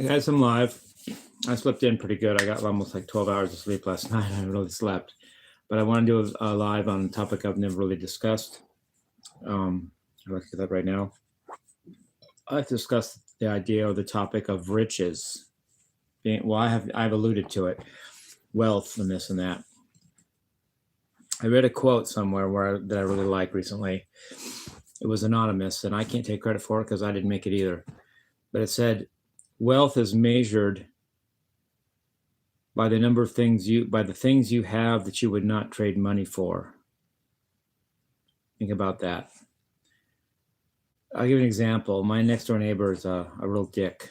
Hey guys, I'm live. I slept in pretty good. I got almost like 12 hours of sleep last night. I really slept. But I want to do a live on a topic I've never really discussed. I'd like to do that right now. I'd like to discuss the idea or the topic of riches. I've alluded to it, wealth and this and that. I read a quote somewhere that I really like recently. It was anonymous, and I can't take credit for it because I didn't make it either. But it said, wealth is measured by the number of things by the things you have that you would not trade money for. Think about that. I'll give you an example. My next door neighbor is a real dick,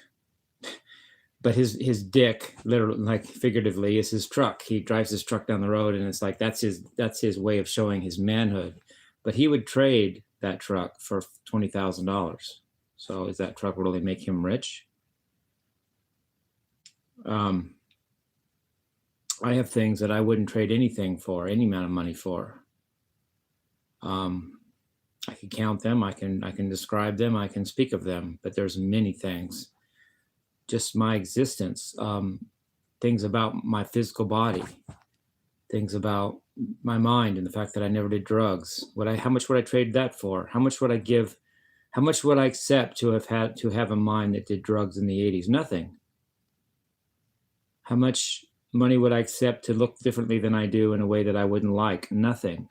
but his dick, literally, like figuratively, is his truck. He drives his truck down the road, and it's like that's his way of showing his manhood. But he would trade that truck for $20,000. So is that truck really make him rich? I have things that I wouldn't trade anything for, any amount of money for. I can count them. I can describe them. I can speak of them. But there's many things. Just my existence. Things about my physical body. Things about my mind and the fact that I never did drugs. How much would I trade that for? How much would I give? How much would I accept to have a mind that did drugs in the 80s? Nothing. How much money would I accept to look differently than I do in a way that I wouldn't like? Nothing.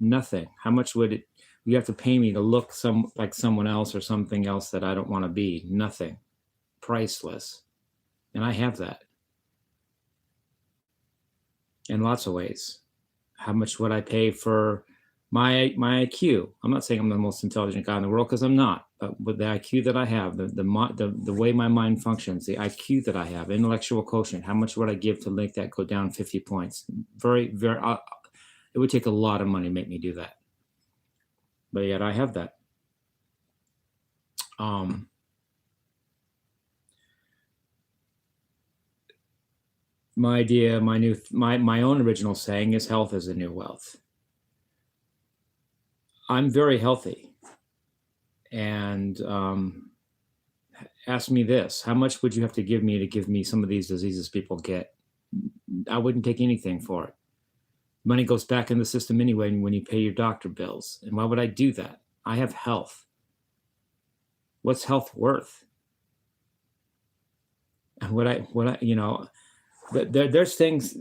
How much would you have to pay me to look like someone else or something else that I don't want to be? Nothing. Priceless. And I have that. In lots of ways. How much would I pay for my IQ? I'm not saying I'm the most intelligent guy in the world, because I'm not. But with the IQ that I have, the way my mind functions, the IQ that I have, intellectual quotient, how much would I give to make that go down 50 points? Very, very. It would take a lot of money to make me do that. But yet I have that. My idea, my own original saying is health is the new wealth. I'm very healthy. And ask me this, how much would you have to give me some of these diseases people get? I wouldn't take anything for it. Money goes back in the system anyway when you pay your doctor bills. And why would I do that? I have health. What's health worth? And there's things,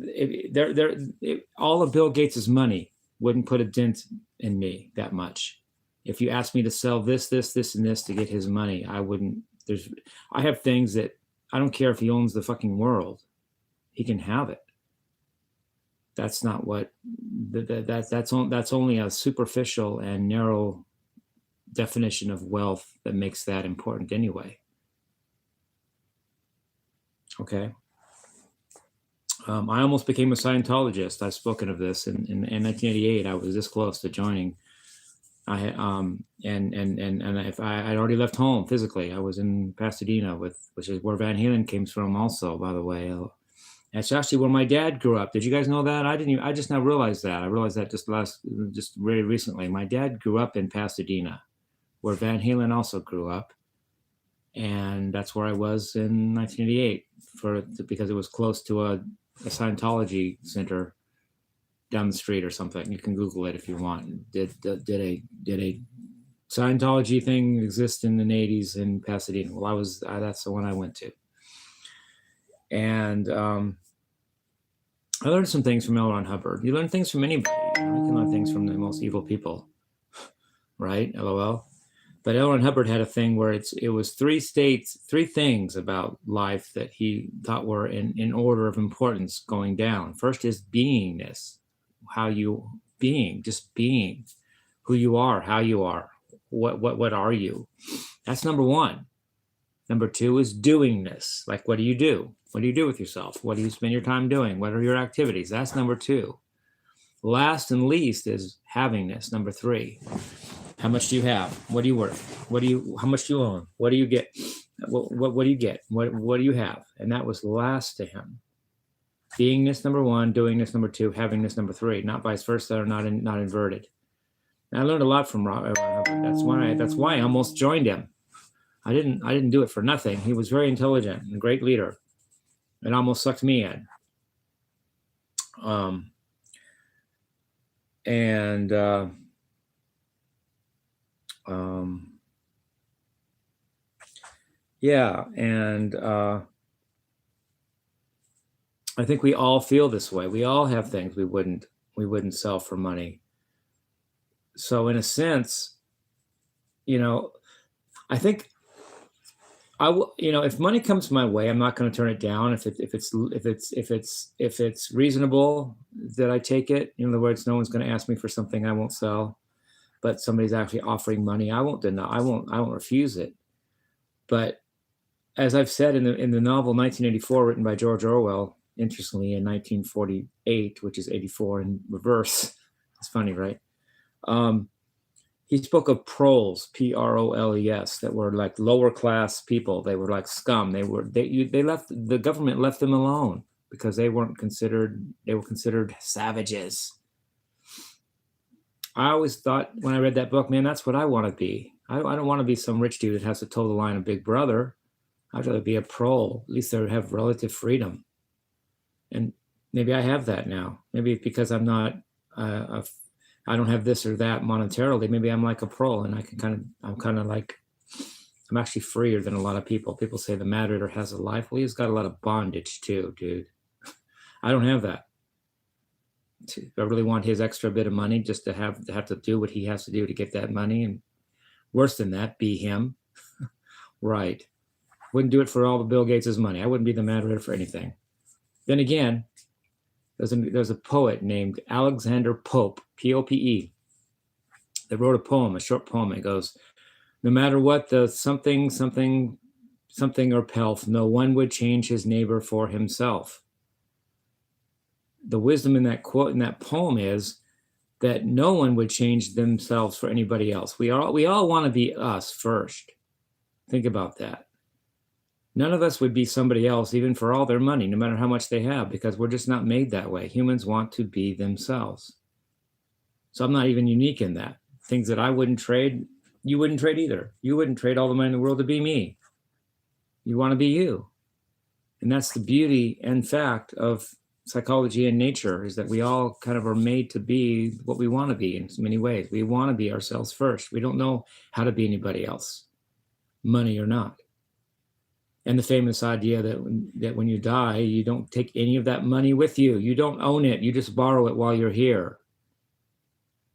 all of Bill Gates's money wouldn't put a dent in me that much. If you asked me to sell this, and this to get his money, I wouldn't. I have things that I don't care if he owns the fucking world. He can have it. That's not what. That's only a superficial and narrow definition of wealth that makes that important anyway. Okay. I almost became a Scientologist. I've spoken of this in 1988. I was this close to joining. I'd already left home physically. I was in Pasadena, which is where Van Halen came from, also, by the way. It's actually where my dad grew up. Did you guys know that? I just now realized that. I realized that just very recently. My dad grew up in Pasadena, where Van Halen also grew up, and that's where I was in 1988 because it was close to a Scientology center down the street or something. You can Google it if you want. Did a Scientology thing exist in the 80s in Pasadena? Well, that's the one I went to. And I learned some things from L. Ron Hubbard. You learn things from anybody. You can learn things from the most evil people, right? LOL. But L. Ron Hubbard had a thing where it was three things about life that he thought were in order of importance going down. First is beingness, just being, who you are, how you are, what are you? That's number one. Number two is doingness. Like, what do you do? What do you do with yourself? What do you spend your time doing? What are your activities? That's number two. Last and least is havingness. Number three. How much do you have? What are you worth? How much do you own? What do you get? What do you get? What do you have? And that was last to him. Beingness number one, doingness number two, havingness number three, not vice versa, or not inverted. And I learned a lot from Robert. That's why I almost joined him. I didn't do it for nothing. He was very intelligent and a great leader. It almost sucked me in. Yeah, and I think we all feel this way. We all have things we wouldn't sell for money. So in a sense, I think if money comes my way, I'm not going to turn it down. If it's reasonable that I take it. In other words, no one's going to ask me for something I won't sell, but somebody's actually offering money, I won't deny. I won't refuse it. But as I've said in the novel 1984, written by George Orwell, interestingly in 1948, which is 84 in reverse. It's funny, right? He spoke of proles, P-R-O-L-E-S, that were like lower class people. They were like scum. The government left them alone because they were considered savages. I always thought when I read that book, man, that's what I want to be. I don't want to be some rich dude that has to toe the line of Big Brother. I'd rather be a prole. At least they have relative freedom. And maybe I have that now. Maybe it's because I'm not I don't have this or that monetarily. Maybe I'm like a prole, and I'm actually freer than a lot of people. People say the mad reader has a life. Well, he's got a lot of bondage too, dude. I don't have that. I really want his extra bit of money just to have to do what he has to do to get that money, and worse than that, be him. Right. Wouldn't do it for all of Bill Gates' money. I wouldn't be the mad reader for anything. Then again, there's a poet named Alexander Pope, P-O-P-E, that wrote a short poem. It goes, no matter what the something or pelf, no one would change his neighbor for himself. The wisdom in that quote, in that poem, is that no one would change themselves for anybody else. We all want to be us first. Think about that. None of us would be somebody else, even for all their money, no matter how much they have, because we're just not made that way. Humans want to be themselves. So I'm not even unique in that. Things that I wouldn't trade, you wouldn't trade either. You wouldn't trade all the money in the world to be me. You want to be you. And that's the beauty and fact of psychology and nature, is that we all kind of are made to be what we want to be in so many ways. We want to be ourselves first. We don't know how to be anybody else, money or not. And the famous idea that when you die, you don't take any of that money with you. You don't own it. You just borrow it while you're here.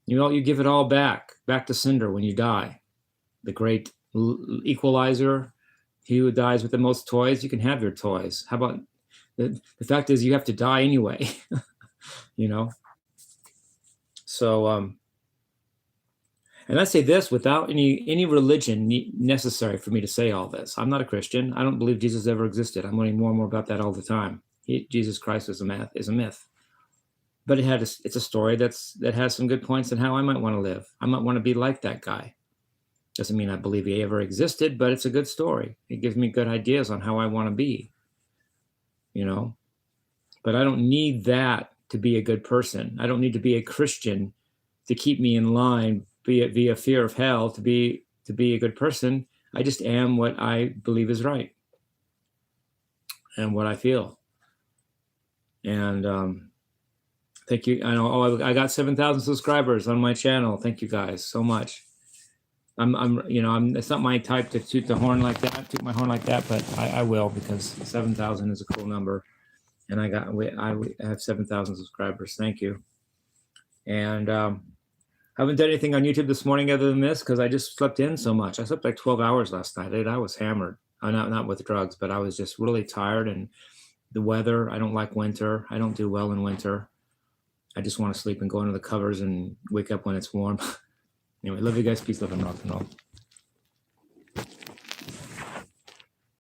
You give it all back to cinder when you die. The great equalizer, he who dies with the most toys, you can have your toys. How about the fact is you have to die anyway, So, and I say this without any religion necessary for me to say all this. I'm not a Christian. I don't believe Jesus ever existed. I'm learning more and more about that all the time. Jesus Christ is a myth. But it's a story that has some good points on how I might want to live. I might want to be like that guy. Doesn't mean I believe he ever existed, but it's a good story. It gives me good ideas on how I want to be. But I don't need that to be a good person. I don't need to be a Christian to keep me in line, be it via fear of hell, to be a good person. I just am what I believe is right and what I feel. And thank you. I know I got 7,000 subscribers on my channel. Thank you guys so much. It's not my type to toot my horn like that, but I will, because 7,000 is a cool number. And I have 7,000 subscribers. Thank you. And haven't done anything on YouTube this morning other than this, because I just slept in so much. I slept like 12 hours last night. I was hammered. Not with drugs, but I was just really tired. And the weather, I don't like winter. I don't do well in winter. I just want to sleep and go under the covers and wake up when it's warm. Anyway, love you guys. Peace, love, and rock and roll.